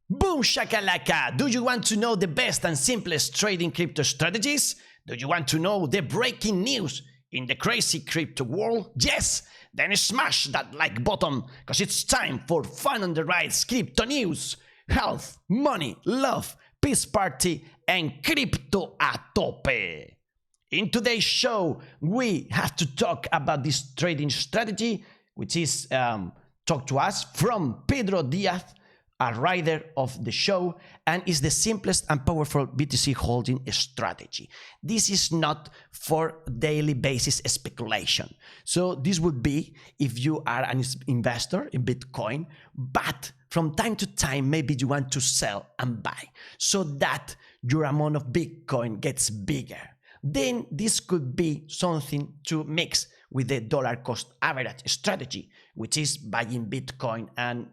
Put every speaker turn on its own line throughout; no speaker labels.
Boom shakalaka! Do you want to know the best and simplest trading crypto strategies? Do you want to know the breaking news in the crazy crypto world? Yes! Then smash that like button, because it's time for fun on the rise crypto news, health, money, love, peace party, and crypto a tope. In today's show, we have to talk about this trading strategy, which is talked to us from Pedro Diaz, a writer of the show, and is the simplest and powerful BTC holding strategy. This is not for daily basis speculation. So this would be if you are an investor in Bitcoin, but from time to time, maybe you want to sell and buy so that your amount of Bitcoin gets bigger. Then this could be something to mix with the dollar cost average strategy, which is buying Bitcoin and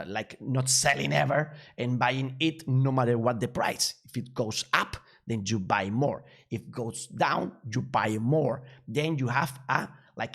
like not selling ever and buying it no matter what the price. If it goes up, then you buy more. If it goes down, you buy more. Then you have a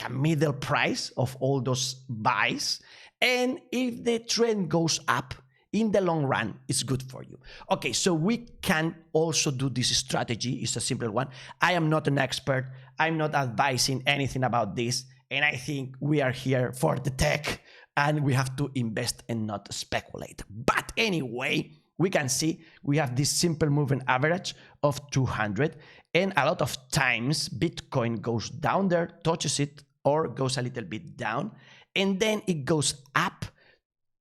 middle price of all those buys. And if the trend goes up, in the long run, it's good for you. Okay, so we can also do this strategy. It's a simple one. I am not an expert. I'm not advising anything about this. And I think we are here for the tech and we have to invest and not speculate. But anyway, we can see we have this simple moving average of 200. And a lot of times Bitcoin goes down there, touches it, or goes a little bit down. And then it goes up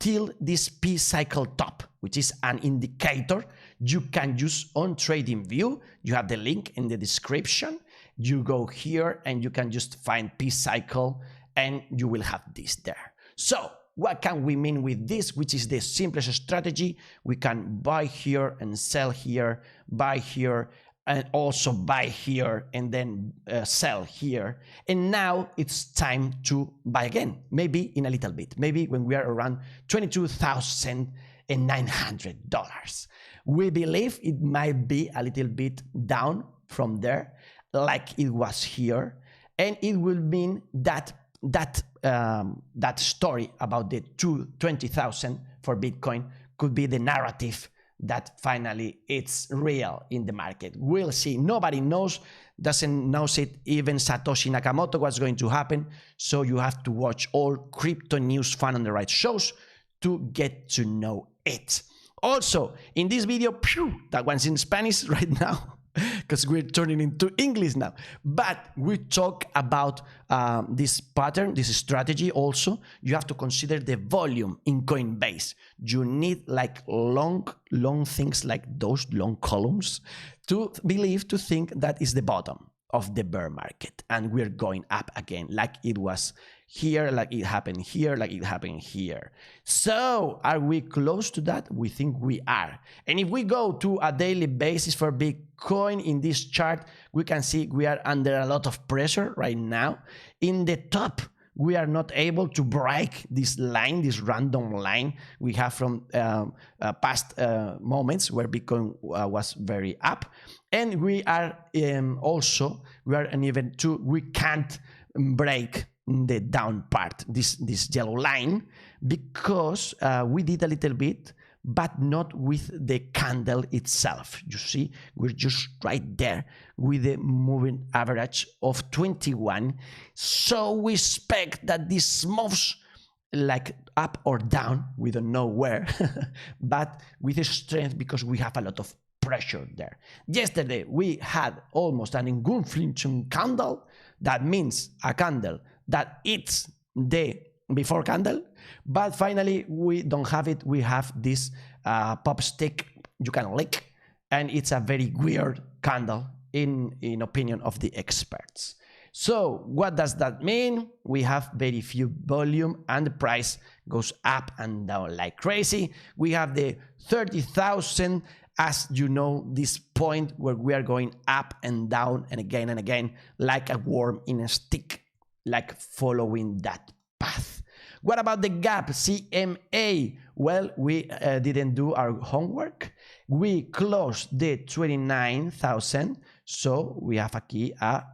till this P cycle top, which is an indicator you can use on TradingView. You have the link in the description. You go here and you can just find P cycle and you will have this there. So what can we mean with this, which is the simplest strategy? We can buy here and sell here, buy here, and also buy here and then sell here. And now it's time to buy again, maybe in a little bit, maybe when we are around $22,900. We believe it might be a little bit down from there, like it was here. And it will mean that that story about the 20,000 for Bitcoin could be the narrative that finally it's real in the market. We'll see. Nobody knows, doesn't know it, even Satoshi Nakamoto, what's going to happen. So you have to watch all crypto news fun on the right shows to get to know it. Also, in this video, that one's in Spanish right now, because we're turning into English now. But we talk about this pattern, this strategy also. You have to consider the volume in Coinbase. You need like long things like those long columns to think that is the bottom of the bear market. And we're going up again, like it was here, like it happened here, like it happened here. So are we close to that? We think we are. And if we go to a daily basis for Bitcoin in this chart, we can see we are under a lot of pressure right now. In the top, we are not able to break this line, this random line we have from past moments where Bitcoin was very up. And we are also, we can't break the down part, this yellow line, because we did a little bit, but not with the candle itself. You see, we're just right there with the moving average of 21. So we expect that this moves like up or down, we don't know where, but with a strength because we have a lot of pressure there. Yesterday, we had almost an engulfing candle. That means a candle that it's the before candle, but finally we don't have it. We have this pop stick you can lick, and it's a very weird candle in opinion of the experts. So what does that mean? We have very few volume and the price goes up and down like crazy. We have the 30,000, as you know, this point where we are going up and down and again like a worm in a stick, like following that path. What about the gap, CMA? Well, we didn't do our homework. We closed the 29,000, so we have aquí a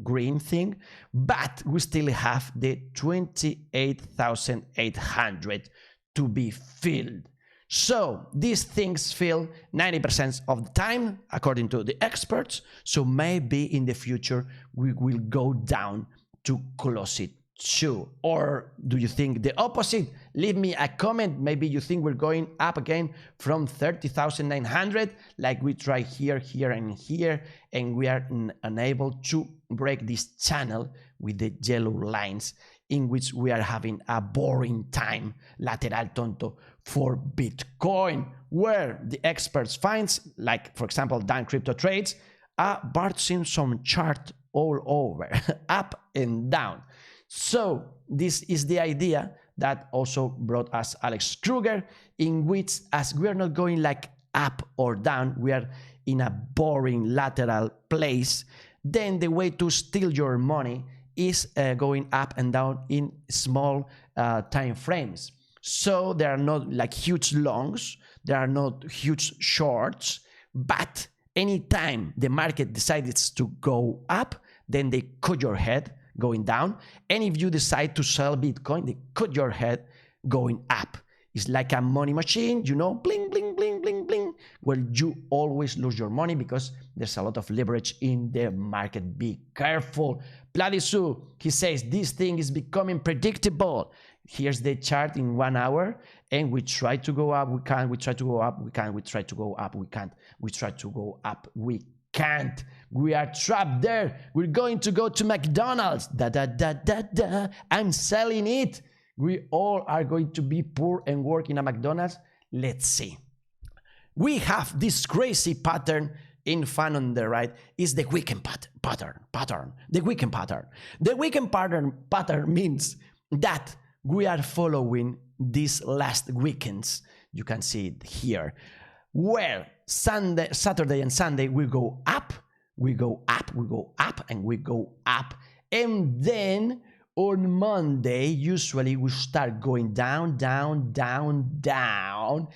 green thing, but we still have the 28,800 to be filled. So these things fail 90% of the time, according to the experts. So maybe in the future, we will go down to close it too. Or do you think the opposite? Leave me a comment. Maybe you think we're going up again from 30,900, like we try here, here, and here, and we are unable to break this channel with the yellow lines, in which we are having a boring time, lateral tonto, for Bitcoin, where the experts finds, like for example, Dan Crypto Trades, Bart Simpson chart all over, up and down. So this is the idea that also brought us Alex Kruger, in which, as we are not going like up or down, we are in a boring lateral place, then the way to steal your money is going up and down in small time frames. So there are not like huge longs, there are not huge shorts, but anytime the market decides to go up, then they cut your head going down. And if you decide to sell Bitcoin, they cut your head going up. It's like a money machine, you know, bling, bling, bling, bling, bling, where you always lose your money because there's a lot of leverage in the market. Be careful. Pladisu, he says, this thing is becoming predictable. Here's the chart in 1 hour, and we try to go up, we can't, we try to go up, we can't, we try to go up, we can't, we try to go up, we can't. We are trapped there. We're going to go to McDonald's. Da, da, da, da, da. I'm selling it. We all are going to be poor and work in a McDonald's. Let's see. We have this crazy pattern in fun on the right is the weekend pattern. The weekend pattern. The weekend pattern means that we are following these last weekends. You can see it here, where Saturday and Sunday we go up, we go up, we go up, and we go up. And then on Monday, usually we start going down, down, down, down,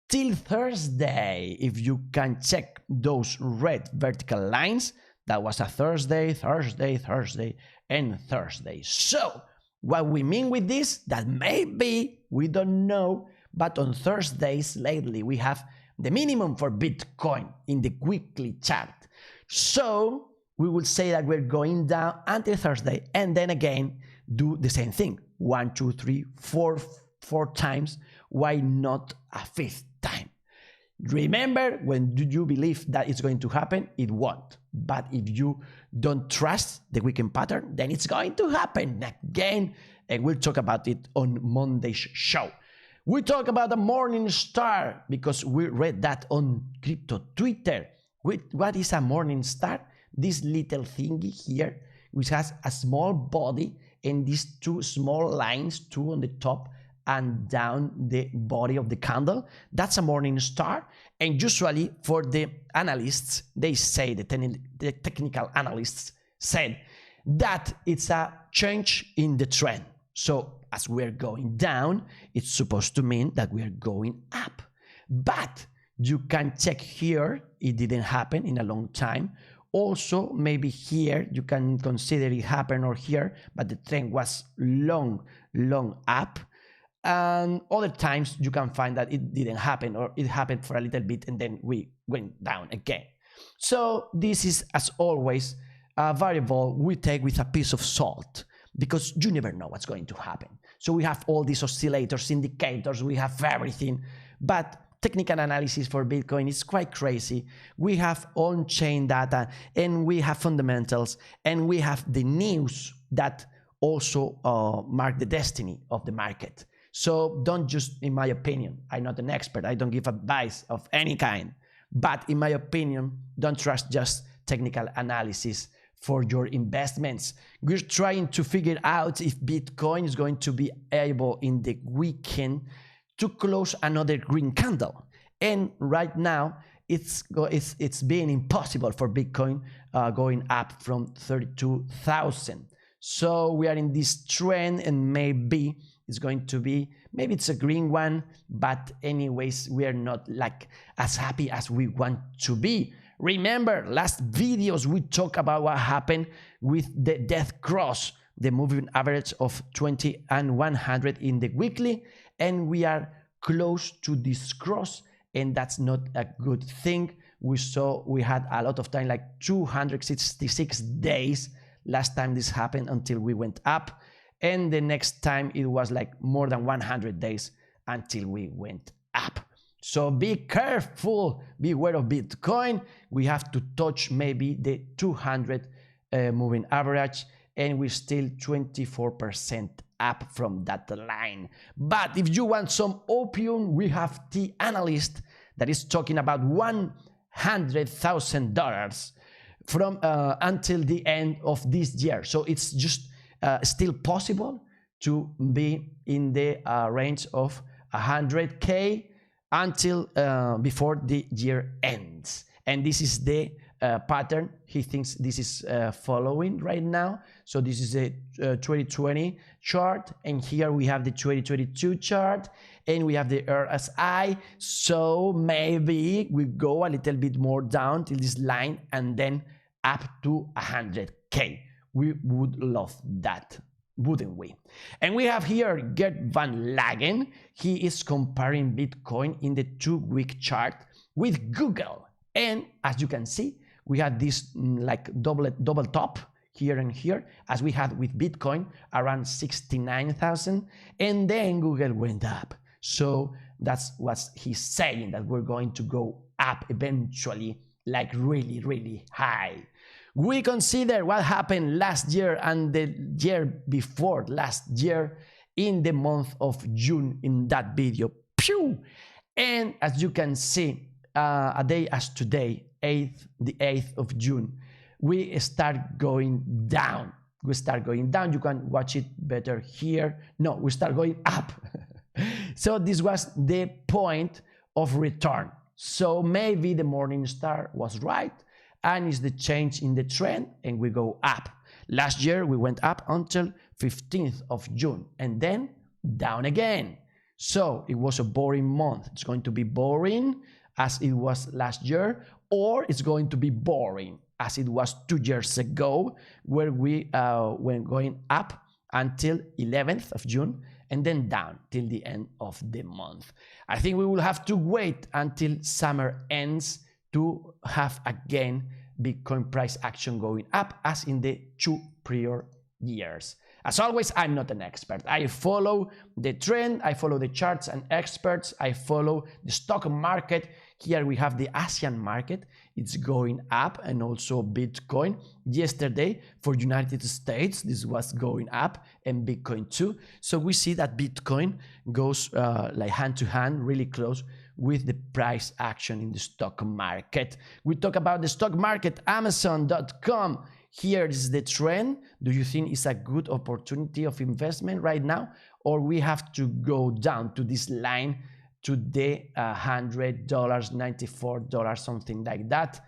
till Thursday. If you can check those red vertical lines, that was a Thursday, Thursday, Thursday, and Thursday. So what we mean with this, that maybe, we don't know, but on Thursdays lately, we have the minimum for Bitcoin in the weekly chart. So we will say that we're going down until Thursday, and then again, do the same thing. 1, 2, 3, 4 times. Why not a 5th time? Remember, when you believe that it's going to happen, it won't. But if you don't trust the weekend pattern, then it's going to happen again. And we'll talk about it on Monday's show. We talk about the morning star because we read that on crypto Twitter. What is a morning star? This little thingy here, which has a small body and these 2 small lines, 2 on the top and down the body of the candle. That's a morning star. And usually for the analysts, they say, the technical analysts said that it's a change in the trend. So as we're going down, it's supposed to mean that we're going up. But you can check here, it didn't happen in a long time. Also, maybe here, you can consider it happened or here, but the trend was long up. And other times you can find that it didn't happen, or it happened for a little bit and then we went down again. So this is, as always, a variable we take with a piece of salt, because you never know what's going to happen. So we have all these oscillators, indicators, we have everything, but technical analysis for Bitcoin is quite crazy. We have on-chain data, and we have fundamentals, and we have the news that also mark the destiny of the market. So don't just, in my opinion, I'm not an expert, I don't give advice of any kind, but in my opinion, don't trust just technical analysis for your investments. We're trying to figure out if Bitcoin is going to be able in the weekend to close another green candle. And right now, it's being impossible for Bitcoin going up from 32,000. So we are in this trend, and maybe it's going to be, maybe it's a green one, but anyways, we are not like as happy as we want to be. Remember, last videos we talked about what happened with the death cross, the moving average of 20 and 100 in the weekly, and we are close to this cross, and that's not a good thing. We had a lot of time, like 266 days last time this happened until we went up, and the next time it was like more than 100 days until we went up. So be careful, beware of Bitcoin. We have to touch maybe the 200 moving average, and we're still 24% up from that line. But if you want some opium, we have the analyst that is talking about $100,000 from until the end of this year. So it's just still possible to be in the range of 100K until before the year ends. And this is the pattern he thinks this is following right now. So this is a 2020 chart, and here we have the 2022 chart, and we have the RSI. So maybe we go a little bit more down till this line and then up to 100K. We would love that, wouldn't we? And we have here Gert van Lagen. He is comparing Bitcoin in the 2-week chart with Google, and as you can see, we had this like double top here and here, as we had with Bitcoin around 69,000, and then Google went up. So that's what he's saying, that we're going to go up eventually, like really, really high. We consider what happened last year and the year before last year in the month of June in that video. Pew! And as you can see, a day as today, the 8th of June, we start going down. We start going down. You can watch it better here. No, we start going up. So this was the point of return. So maybe the morning star was right, and it's the change in the trend, and we go up. Last year we went up until 15th of June and then down again. So it was a boring month. It's going to be boring as it was last year, or it's going to be boring as it was 2 years ago, where we went going up until 11th of June and then down till the end of the month. I think we will have to wait until summer ends to have again Bitcoin price action going up as in the 2 prior years. As always, I'm not an expert. I follow the trend, I follow the charts and experts, I follow the stock market. Here we have the Asian market, it's going up, and also Bitcoin. Yesterday for United States, this was going up, and Bitcoin too. So we see that Bitcoin goes like hand to hand, really close with the price action in the stock market. We talk about the stock market, Amazon.com. Here is the trend. Do you think it's a good opportunity of investment right now, or we have to go down to this line to the $100, $94, something like that?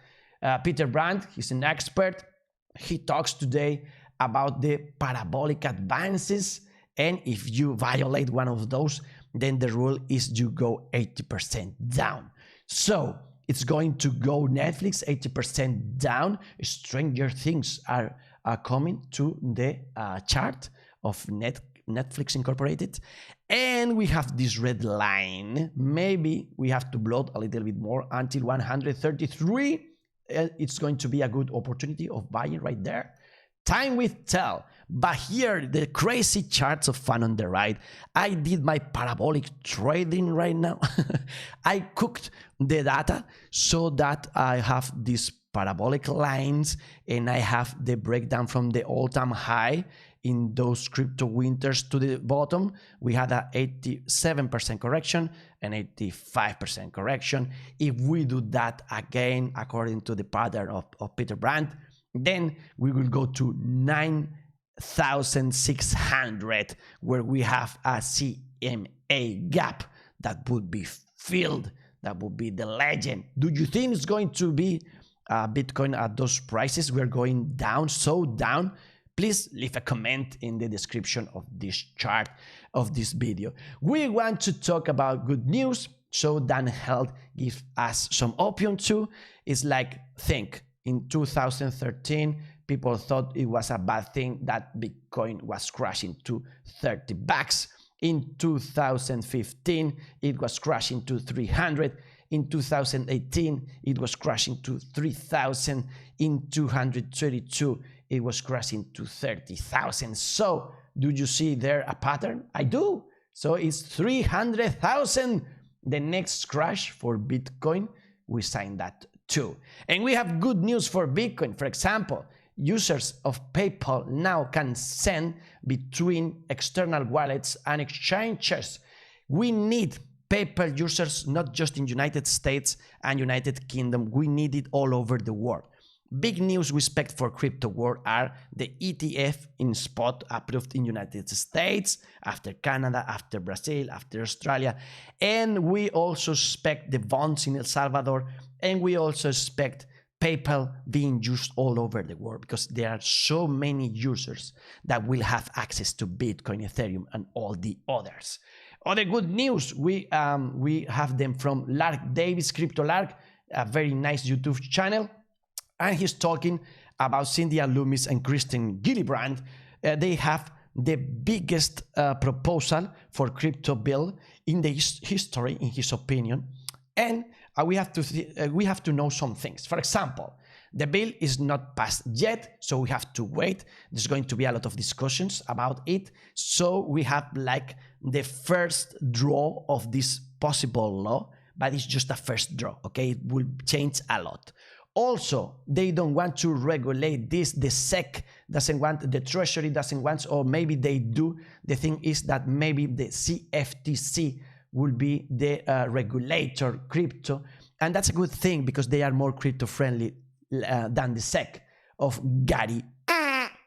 Peter Brandt, he's an expert. He talks today about the parabolic advances, and if you violate one of those, then the rule is you go 80% down. So it's going to go Netflix 80% down. Stranger things are coming to the chart of Netflix Incorporated. And we have this red line. Maybe we have to bloat a little bit more until 133. It's going to be a good opportunity of buying right there. Time will tell. But here, the crazy charts of fun on the right. I did my parabolic trading right now. I cooked the data so that I have these parabolic lines, and I have the breakdown from the all-time high in those crypto winters to the bottom. We had a 87% correction and 85% correction. If we do that again, according to the pattern of Peter Brandt, then we will go to 9,600, where we have a CMA gap that would be filled. That would be the legend. Do you think it's going to be Bitcoin at those prices? We're going down, so down. Please leave a comment in the description of this chart, of this video. We want to talk about good news. So Dan Held gives us some opium too. It's like, think, in 2013, people thought it was a bad thing that Bitcoin was crashing to $30. In 2015, it was crashing to 300. In 2018, it was crashing to 3,000. In 232, it was crashing to 30,000. So, do you see there a pattern? I do. So, it's 300,000. The next crash for Bitcoin, we signed that too. And we have good news for Bitcoin. For example, users of PayPal now can send between external wallets and exchanges. We need PayPal users not just in United States and United Kingdom, we need it all over the world. Big news we expect for crypto world are the ETF in spot approved in United States, after Canada, after Brazil, after Australia, and we also expect the bonds in El Salvador, and we also expect PayPal being used all over the world because there are so many users that will have access to Bitcoin, Ethereum, and all the others. Other good news, we have them from Lark Davis, Crypto Lark, a very nice YouTube channel, and he's talking about Cynthia Loomis and Kristen Gillibrand. They have the biggest proposal for crypto bill in the history, in his opinion, and we have to know some things. For example, the bill is not passed yet, so we have to wait. There's going to be a lot of discussions about it. So we have like the first draw of this possible law, but it's just a first draw, okay? It will change a lot. Also, they don't want to regulate this. The SEC doesn't want, the Treasury doesn't want, or maybe they do. The thing is that maybe the CFTC will be the regulator crypto, and that's a good thing because they are more crypto friendly than the SEC of Gary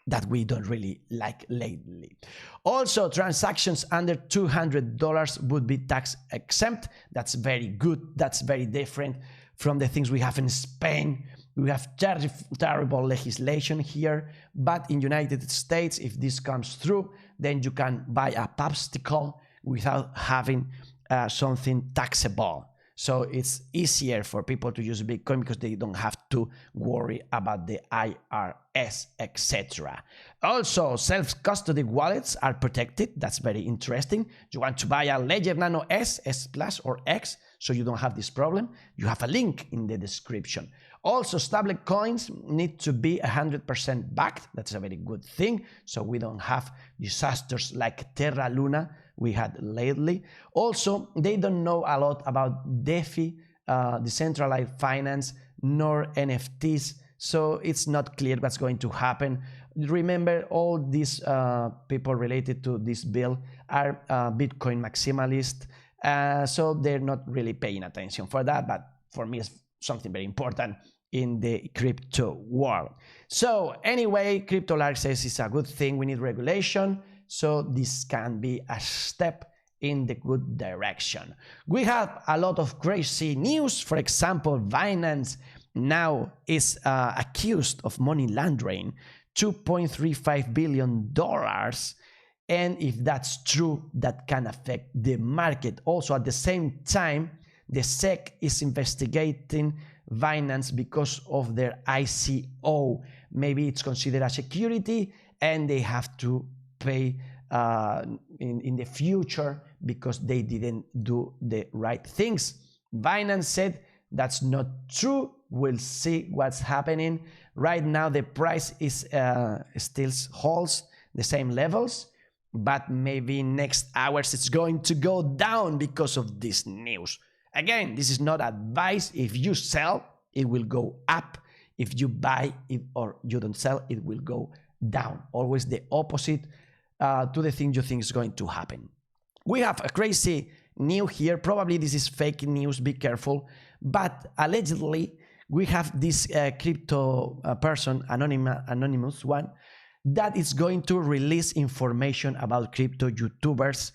that we don't really like lately. Also, transactions under $200 would be tax exempt. That's very good. That's very different from the things we have in Spain. We have terrible legislation here, but in United States, if this comes through, then you can buy a popsicle without having something taxable. So it's easier for people to use Bitcoin because they don't have to worry about the IRS, etc. Also, self-custody wallets are protected. That's very interesting. You want to buy a Ledger Nano S, S Plus, or X, so you don't have this problem. You have a link in the description. Also, stable coins need to be 100% backed. That's a very good thing, so we don't have disasters like Terra Luna we had lately. Also, they don't know a lot about DeFi, decentralized finance, nor NFTs, so it's not clear what's going to happen. Remember, all these people related to this bill are Bitcoin maximalists, so they're not really paying attention for that, but for me it's something very important in the crypto world. So anyway, Crypto Lark says it's a good thing, we need regulation, so this can be a step in the good direction. We have a lot of crazy news. For example, Binance now is accused of money laundering $2.35 billion, and if that's true, that can affect the market. Also, at the same time, the SEC is investigating Binance because of their ICO. Maybe it's considered a security and they have to pay in the future because they didn't do the right things. Binance said that's not true. We'll see what's happening. Right now the price is still holds the same levels, but maybe next hours it's going to go down because of this news. Again, this is not advice. If you sell, it will go up. If you buy it or you don't sell, it will go down. Always the opposite to the thing you think is going to happen. We have a crazy news here. Probably this is fake news, be careful. But allegedly, we have this crypto person, anonymous one, that is going to release information about crypto YouTubers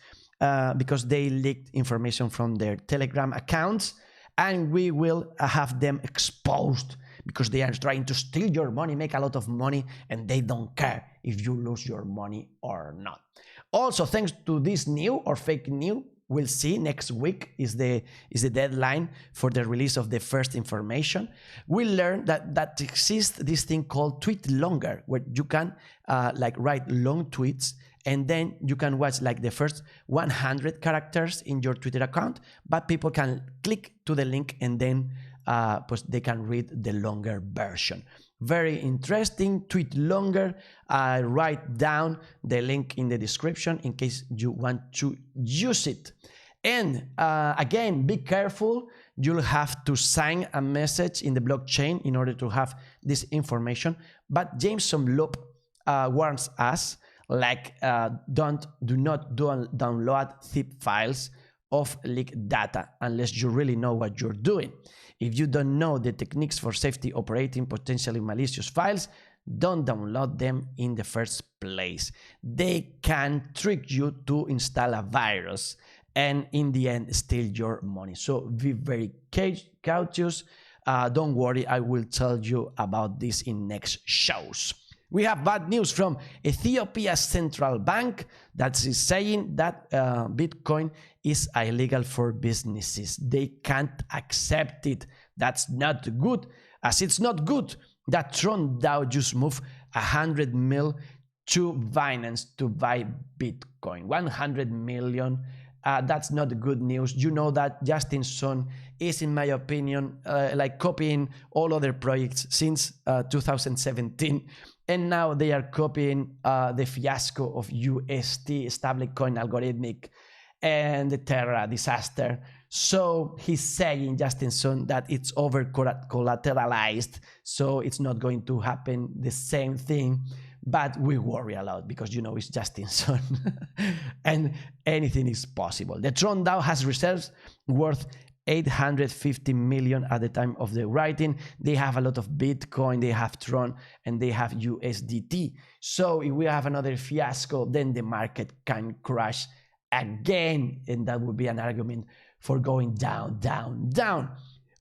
because they leaked information from their Telegram accounts, and we will have them exposed because they are trying to steal your money, make a lot of money, and they don't care if you lose your money or not. Also, thanks to this new or fake news, We'll see. Next week is the deadline for the release of the first information. We learned that exists this thing called tweet longer, where you can like write long tweets, and then you can watch like the first 100 characters in your Twitter account, but people can click to the link and then they can read the longer version. Very interesting. Tweet longer. Write down the link in the description in case you want to use it. And again, be careful. You'll have to sign a message in the blockchain in order to have this information. But Jameson Loop warns us, like, do not download zip files of leaked data unless you really know what you're doing. If you don't know the techniques for safety operating potentially malicious files, don't download them in the first place. They can trick you to install a virus and in the end steal your money. So be very cautious. Don't worry, I will tell you about this in next shows. We have bad news from Ethiopia's central bank that is saying that Bitcoin is illegal for businesses. They can't accept it. That's not good. As it's not good that Tron DAO just moved 100 mil to Binance to buy Bitcoin. 100 million. That's not good news. You know that Justin Sun is, in my opinion, like copying all other projects since 2017. And now they are copying the fiasco of UST, stablecoin algorithmic, and the Terra disaster. So he's saying, Justin Sun, that it's over collateralized, so it's not going to happen the same thing. But we worry a lot because, you know, it's Justin Sun and anything is possible. The Tron DAO has reserves worth 850 million at the time of the writing. They have a lot of Bitcoin, they have Tron, and they have USDT. So if we have another fiasco, then the market can crash again, and that would be an argument for going down, down, down.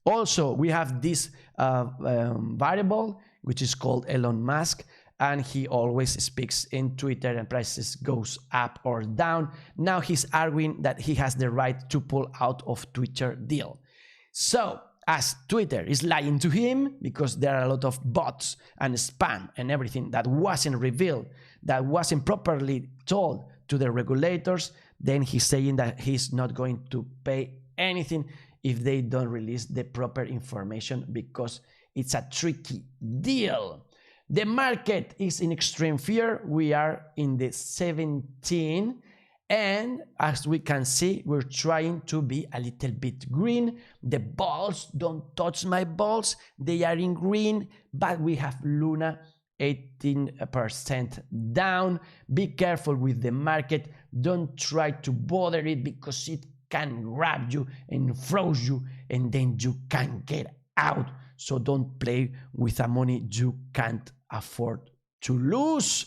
Also, we have this variable, which is called Elon Musk, and he always speaks in Twitter and prices goes up or down. Now he's arguing that he has the right to pull out of Twitter deal. So as Twitter is lying to him because there are a lot of bots and spam and everything that wasn't revealed, that wasn't properly told to the regulators, then he's saying that he's not going to pay anything if they don't release the proper information because it's a tricky deal. The market is in extreme fear. We are in the 17, and as we can see, we're trying to be a little bit green. The balls, don't touch my balls, they are in green, but we have Luna 18% down. Be careful with the market. Don't try to bother it because it can grab you and froze you, and then you can't get out. So don't play with the money you can't afford to lose.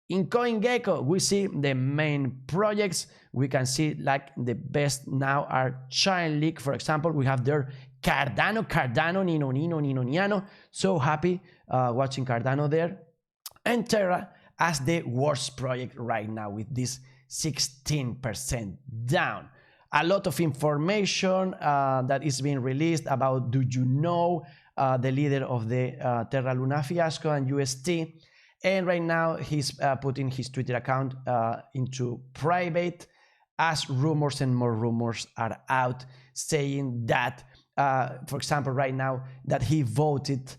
In CoinGecko, we see the main projects. We can see like the best now are Chainlink, for example. We have there Cardano, Nino. So happy watching Cardano there. And Terra as the worst project right now with this 16% down. A lot of information that is being released about, do you know, the leader of the Terra Luna fiasco and UST. And right now he's putting his Twitter account into private as rumors and more rumors are out saying that, for example, right now that he voted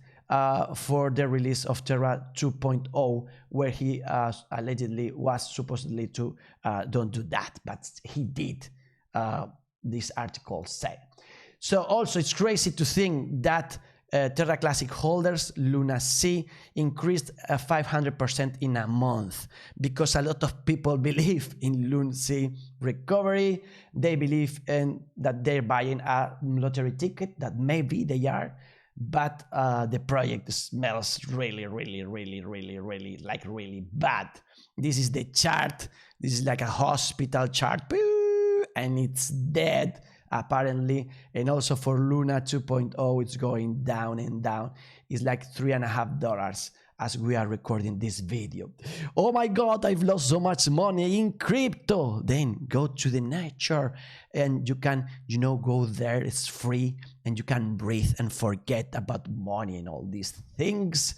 for the release of Terra 2.0, where he allegedly was supposedly to don't do that, but he did, this article said. So also it's crazy to think that Terra Classic holders, Luna C, increased 500% in a month because a lot of people believe in Luna C recovery. They believe in that they're buying a lottery ticket, that maybe they are, but the project smells really bad. This is the chart. This is like a hospital chart, and it's dead apparently. And also for Luna 2.0, it's going down and down. It's like $3.50 as we are recording this video. Oh my God, I've lost so much money in crypto. Then go to the nature and you can, go there. It's free and you can breathe and forget about money and all these things.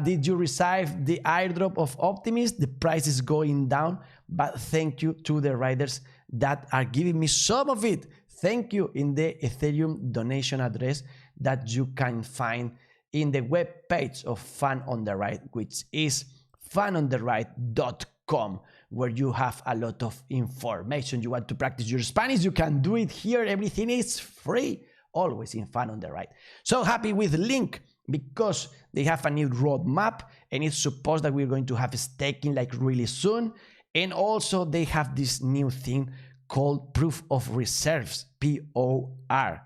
Did you receive the airdrop of Optimist? The price is going down, but thank you to the riders that are giving me some of it. Thank you in the Ethereum donation address that you can find in the web page of Fun on the Right, which is funontheright.com, where you have a lot of information. You want to practice your Spanish, you can do it here. Everything is free, always in Fun on the Right. So happy with Link because they have a new roadmap and it's supposed that we're going to have staking like really soon. And also they have this new thing called Proof of Reserves, POR.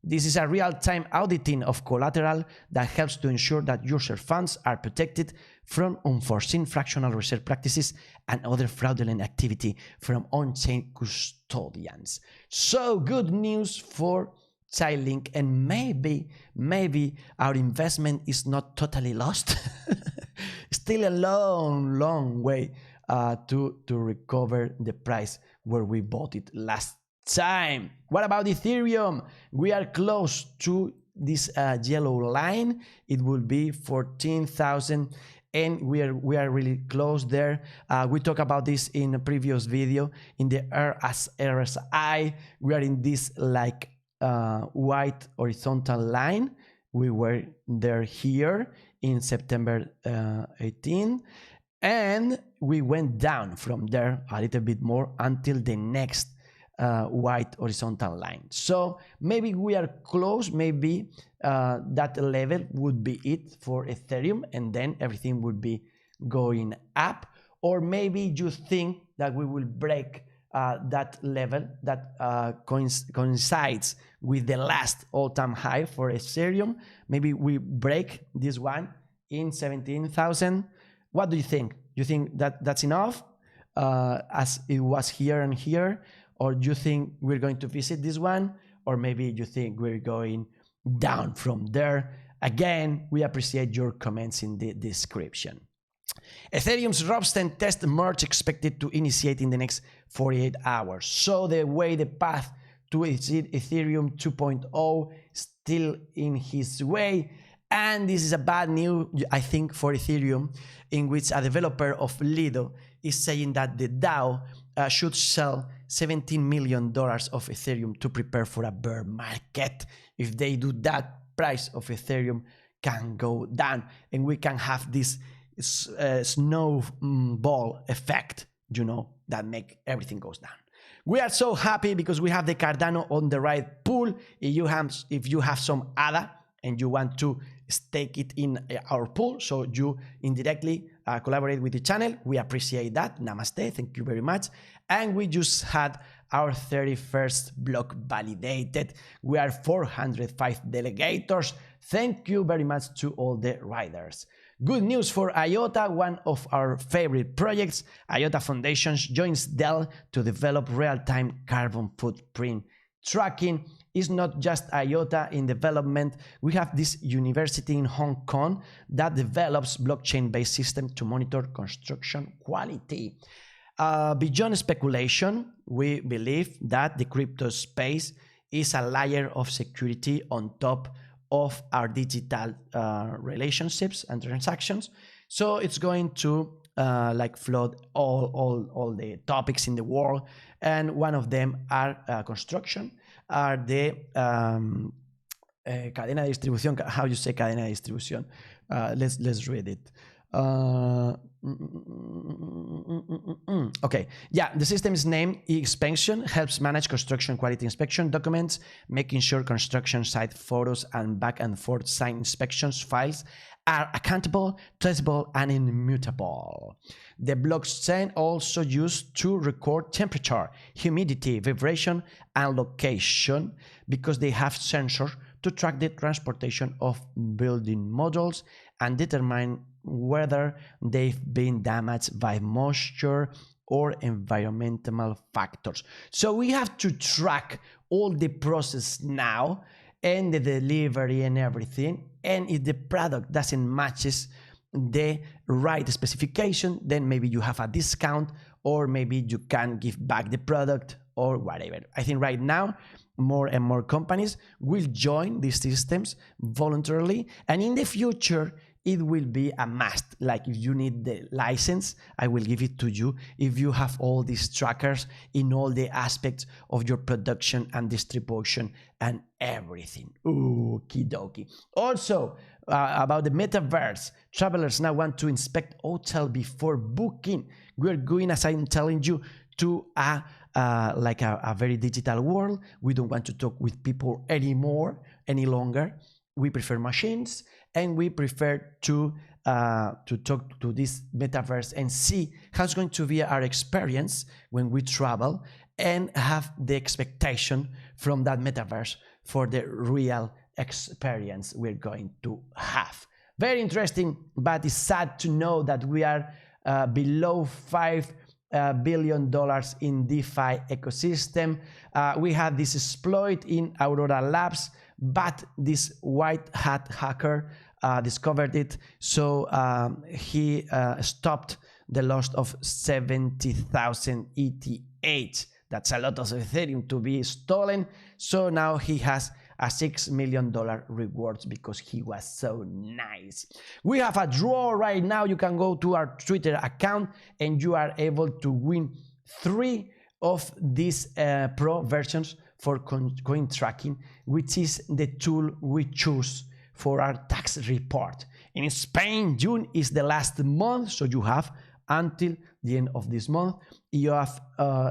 This is a real-time auditing of collateral that helps to ensure that user funds are protected from unforeseen fractional reserve practices and other fraudulent activity from on-chain custodians. So good news for Chainlink, and maybe our investment is not totally lost. Still a long way to recover the price where we bought it last time. What about Ethereum? We are close to this yellow line. It will be 14,000 and we are really close there. We talked about this in a previous video. In the RSI, we are in this like white horizontal line. We were there here in September 18, and we went down from there a little bit more until the next white horizontal line. So maybe we are close. Maybe that level would be it for Ethereum, and then everything would be going up. Or maybe you think that we will break that level that coincides with the last all-time high for Ethereum. Maybe we break this one in 17,000. What do you think? You think that that's enough as it was here and here? Or do you think we're going to visit this one? Or maybe you think we're going down from there? Again, we appreciate your comments in the description. Ethereum's Robsten test merge expected to initiate in the next 48 hours. So the path to Ethereum 2.0 still in his way. And this is a bad news, I think, for Ethereum, in which a developer of Lido is saying that the DAO should sell $17 million of Ethereum to prepare for a bear market. If they do that, price of Ethereum can go down and we can have this snowball effect, that make everything goes down. We are so happy because we have the Cardano on the right pool. If you have some ADA and you want to stake it in our pool, so you indirectly collaborate with the channel, we appreciate that. Namaste, thank you very much. And we just had our 31st block validated. We are 405 delegators. Thank you very much to all the riders. Good news for Iota, one of our favorite projects. Iota Foundation joins Dell to develop real-time carbon footprint tracking. Is not just Iota in development. We have this university in Hong Kong that develops blockchain-based system to monitor construction quality. Beyond speculation, we believe that the crypto space is a layer of security on top of our digital relationships and transactions. So it's going to flood all the topics in the world, and one of them are construction, are the cadena de distribución. How you say cadena de distribución? Let's read it. Okay, yeah, the system is named e-inspection, helps manage construction quality inspection documents, making sure construction site photos and back and forth site inspections files are accountable, traceable, and immutable. The blockchain also used to record temperature, humidity, vibration, and location because they have sensors to track the transportation of building modules and determine whether they've been damaged by moisture or environmental factors. So we have to track all the process now and the delivery and everything. And if the product doesn't matches the right specification, then maybe you have a discount, or maybe you can give back the product or whatever. I think right now more and more companies will join these systems voluntarily, and in the future it will be a must. Like if you need the license, I will give it to you if you have all these trackers in all the aspects of your production and distribution and everything. Okie dokie. Also, about the metaverse, travelers now want to inspect hotel before booking. We're going, as I'm telling you, to a very digital world. We don't want to talk with people any longer. We prefer machines, and we prefer to talk to this metaverse and see how it's going to be our experience when we travel, and have the expectation from that metaverse for the real experience we're going to have. Very interesting, but it's sad to know that we are below $5 billion in DeFi ecosystem. We had this exploit in Aurora Labs, but this white hat hacker discovered it, so he stopped the loss of 70,000 ETH. That's a lot of Ethereum to be stolen. So now he has a $6 million rewards because he was so nice. We have a draw right now. You can go to our Twitter account and you are able to win 3 of these pro versions for coin tracking, which is the tool we choose for our tax report. In Spain, June is the last month, so you have until the end of this month. You have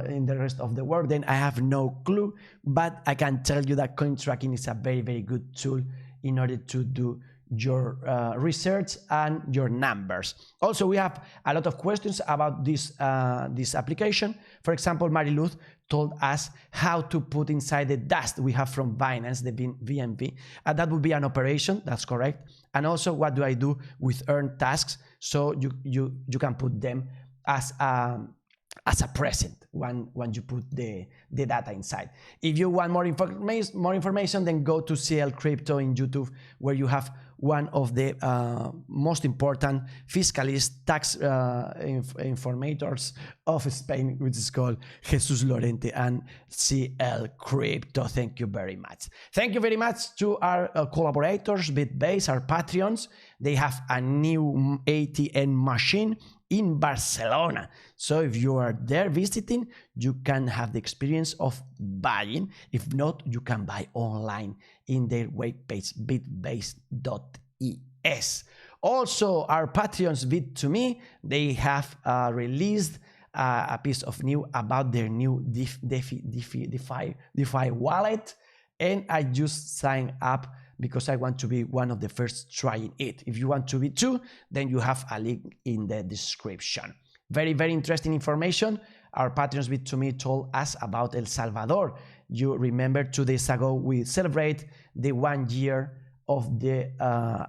in the rest of the world, then I have no clue, but I can tell you that coin tracking is a very, very good tool in order to do your research and your numbers. Also, we have a lot of questions about this application. For example, Mariluz told us how to put inside the dust we have from Binance, the VMV. That would be an operation, that's correct. And also, what do I do with earned tasks? So you can put them as a present when you put the data inside. If you want more information, then go to CL Crypto in YouTube, where you have one of the most important fiscalist tax informators of Spain, which is called Jesus Lorente, and CL Crypto. Thank you very much. Thank you very much to our collaborators, BitBase, our Patreons. They have a new ATM machine in Barcelona. So if you are there visiting, you can have the experience of buying. If not, you can buy online in their webpage, bitbase.es. Also, our Patreons, Bit2Me, they have released a piece of news about their new DeFi wallet, and I just signed up because I want to be one of the first trying it. If you want to be too, then you have a link in the description. Very, very interesting information. Our Patreons Bit2Me told us about El Salvador. You remember 2 days ago, we celebrate the 1 year of the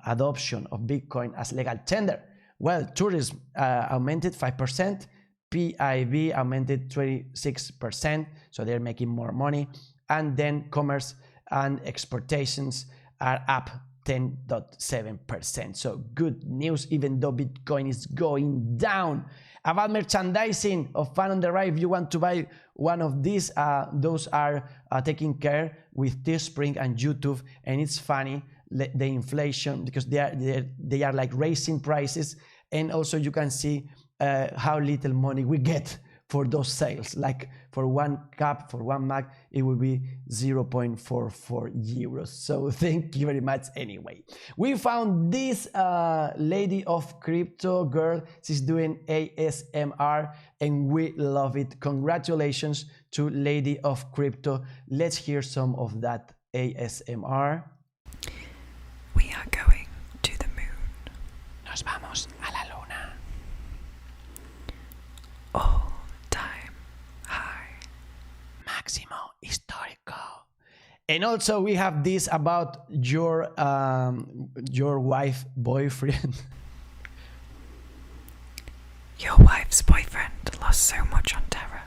adoption of Bitcoin as legal tender. Well, tourism augmented 5%, PIB augmented 26%, so they're making more money. And then commerce and exportations are up 10.7%. So good news, even though Bitcoin is going down. About merchandising of Fan on the Right, if you want to buy one of these, those are taken care with Teespring and YouTube, and it's funny, the inflation, because they are like raising prices, and also you can see how little money we get for those sales. Like for 1 cup, for 1 mug, it will be 0.44 euros. So thank you very much anyway. We found this lady of crypto girl. She's doing ASMR and we love it. Congratulations to Lady of Crypto. Let's hear some of that ASMR.
We are going to the moon.
Nos vamos a la luna.
All time high.
Máximo histórico. And also we have this about your wife, boyfriend.
Your wife's boyfriend lost so much on Terra.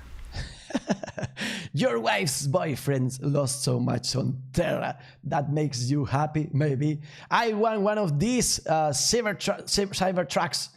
Your wife's boyfriend lost so much on Terra. That makes you happy, maybe. I want one of these cyber trucks,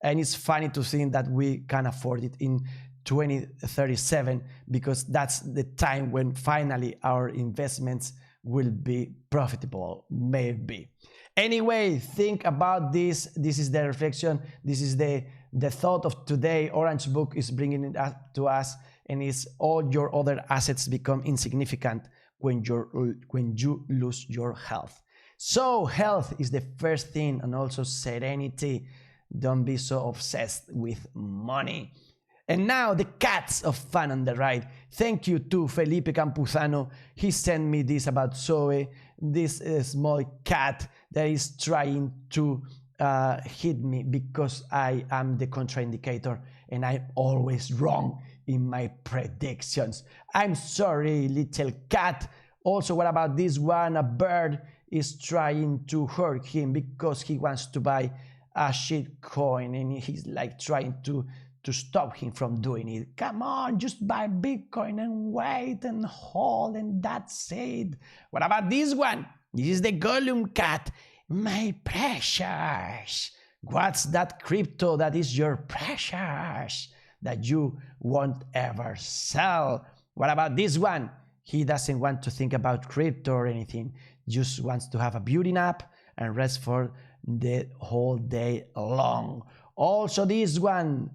and it's funny to think that we can afford it in 2037, because that's the time when finally our investments will be profitable, maybe. Anyway, think about this. This is the reflection. This is the thought of today. Orange Book is bringing it to us, and it's all your other assets become insignificant when you lose your health. So health is the first thing, and also serenity. Don't be so obsessed with money. And now the cats of fun on the right. Thank you to Felipe Campuzano. He sent me this about Zoe, this small cat that is trying to hit me because I am the contraindicator and I'm always wrong in my predictions. I'm sorry, little cat. Also, what about this one? A bird is trying to hurt him because he wants to buy a shit coin, and he's like trying to stop him from doing it. Come on, just buy Bitcoin and wait and hold, and that's it. What about this one? This is the Gollum cat. My precious. What's that crypto that is your precious that you won't ever sell? What about this one? He doesn't want to think about crypto or anything. Just wants to have a beauty nap and rest for the whole day long. Also this one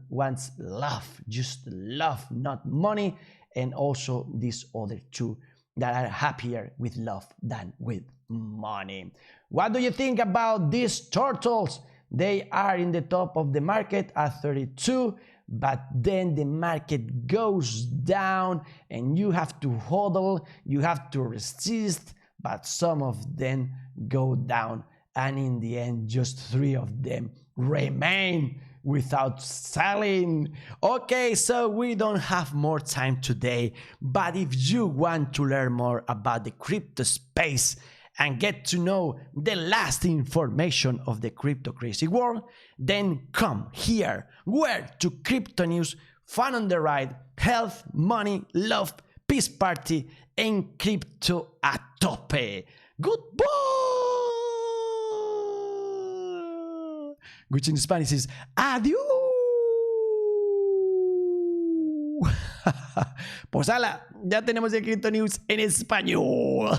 wants love, just love, not money. And also these other two that are happier with love than with money. What do you think about these turtles? They are in the top of the market at 32, but then the market goes down and you have to hodl, you have to resist, but some of them go down, and in the end just 3 of them remain without selling. Okay, so we don't have more time today, but if you want to learn more about the crypto space and get to know the last information of the crypto crazy world, then come here, where to crypto news, fun on the right, health, money, love, peace party, and crypto a tope. Goodbye! Which in Spanish is adiós. Pues ala, ya tenemos el Crypto News en español.